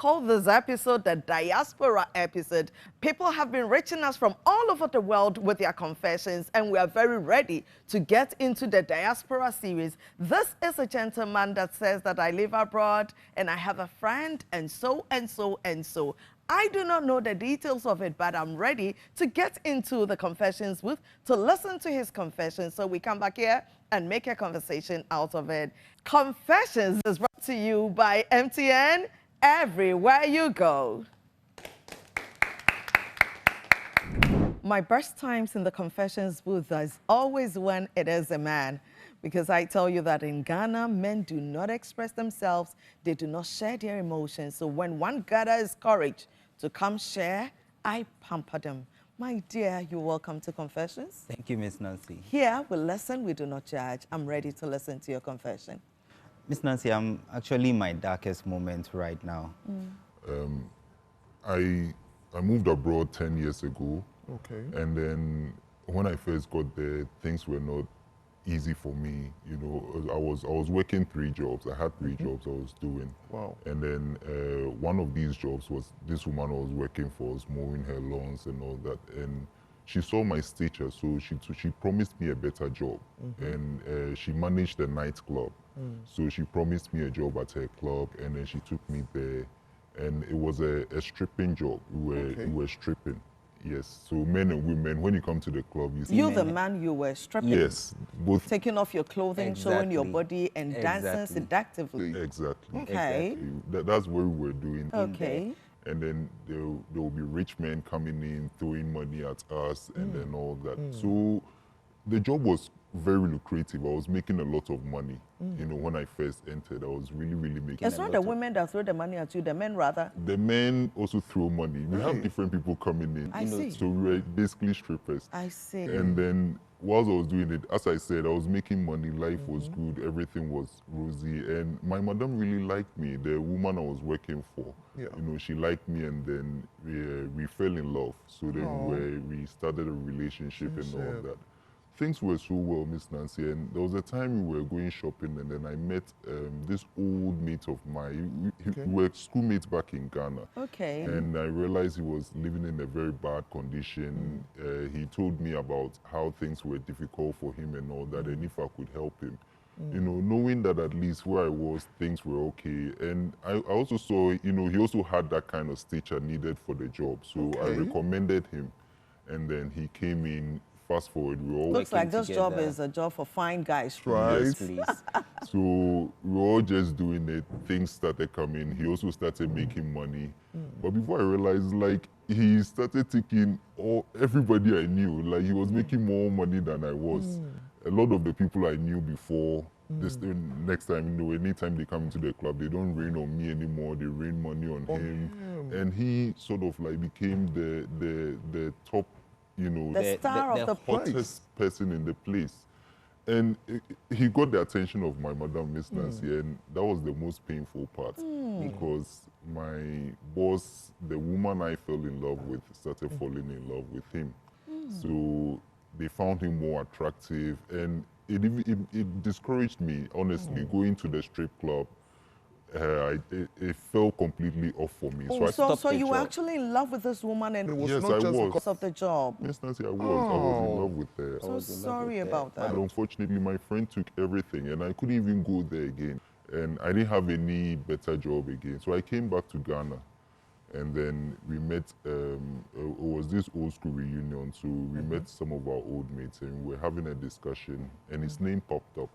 called this episode the Diaspora episode. People have been reaching us from all over the world with their confessions, and we are very ready to get into the Diaspora series. This is a gentleman that says that I live abroad and I have a friend and so and so and so. I do not know the details of it, but I'm ready to get into the confessions booth to listen to his confessions. So we come back here and make a conversation out of it. Confessions is brought to you by MTN, everywhere you go. My best times in the confessions booth is always when it is a man. Because I tell you that in Ghana, men do not express themselves. They do not share their emotions. So when one gathers courage to come share, I pamper them. My dear, you're welcome to Confessions. Thank you, Miss Nancy. Here, we listen, we do not judge. I'm ready to listen to your confession. Miss Nancy, I'm actually in my darkest moment right now. I moved abroad 10 years ago. Okay. And then when I first got there, things were not easy for me. You know, I was working 3 jobs. I had 3 jobs I was doing. Wow. And then one of these jobs was this woman I was working for was mowing her lawns and all that. And she saw my stature, so she promised me a better job. And she managed a nightclub. So she promised me a job at her club, and then she took me there. And it was a stripping job. We were stripping. Yes, so men and women, when you come to the club, you see... You, the man, you were stripping. Yes, both. Taking off your clothing, showing your body, and dancing seductively. Exactly. Okay. Exactly. That's what we were doing. Okay. And then there will be rich men coming in, throwing money at us, and then all that. So the job was very lucrative. I was making a lot of money. You know, when I first entered, I was really making It's not the women that throw the money at you, the men rather. The men also throw money. We have different people coming in. I see. So we were basically strippers. I see. And then whilst I was doing it, as I said, I was making money, life was good, everything was rosy. And my madam really liked me, the woman I was working for. Yeah. You know, she liked me, and then we fell in love. So then we started a relationship and all that. Things were so well, Miss Nancy, and there was a time we were going shopping, and then I met this old mate of mine. We were schoolmates back in Ghana. Okay. And I realized he was living in a very bad condition. He told me about how things were difficult for him and all that, and if I could help him. You know, knowing that at least where I was, things were okay. And I also saw, you know, he also had that kind of stature needed for the job. So I recommended him, and then he came in. Fast forward, we all looks like this job is a job for fine guys. Right. Yes, Please. So we were all just doing it. Things started coming. He also started making money. But before I realized, like, he started taking everybody I knew. Like, he was making more money than I was. A lot of the people I knew before, this next time, you know, anytime they come into the club, they don't rain on me anymore. They rain money on him. And he sort of like became the top, you know, The star of the hottest person in the place. And he got the attention of my madam, Miss Nancy, and that was the most painful part because my boss, the woman I fell in love with, started falling in love with him. So they found him more attractive, and it discouraged me, honestly, going to the strip club. It fell completely off for me. Oh, so so you were actually in love with this woman, and It was Yes, not I just was. because of the job. Miss Nancy, I was in love with her. So sorry about that. And unfortunately, my friend took everything, and I couldn't even go there again. And I didn't have any better job again. So I came back to Ghana, and then we met, it was this old school reunion, so we met some of our old mates, and we were having a discussion, and his name popped up.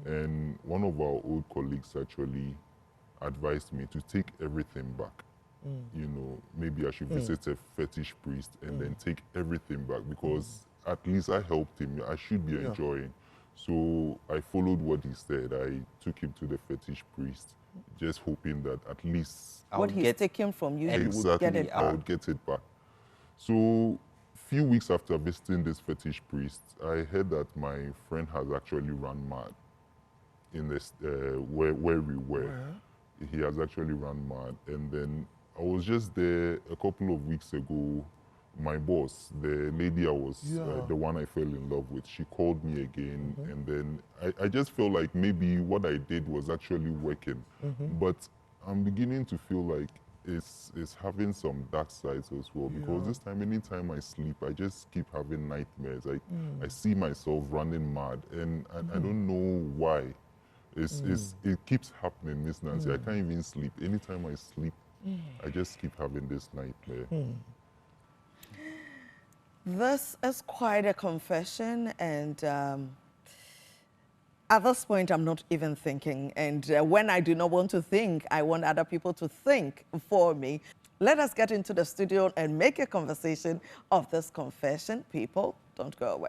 And one of our old colleagues actually advised me to take everything back. You know, maybe I should visit a fetish priest and then take everything back, because at least I helped him. I should be enjoying. So I followed what he said. I took him to the fetish priest, just hoping that at least What he's taken from you, you would get it I back. would get it back. So few weeks after visiting this fetish priest, I heard that my friend has actually run mad in this where we were. He has actually run mad. And then I was just there a couple of weeks ago. My boss, the lady I was, the one I fell in love with, she called me again. And then I just felt like maybe what I did was actually working. But I'm beginning to feel like it's having some dark sides as well, because this time, anytime I sleep, I just keep having nightmares. I see myself running mad, and I don't know why. It keeps happening, Miss Nancy. I can't even sleep. Anytime I sleep, I just keep having this nightmare. This is quite a confession, and at this point, I'm not even thinking. And when I do not want to think, I want other people to think for me. Let us get into the studio and make a conversation of this confession. People, don't go away.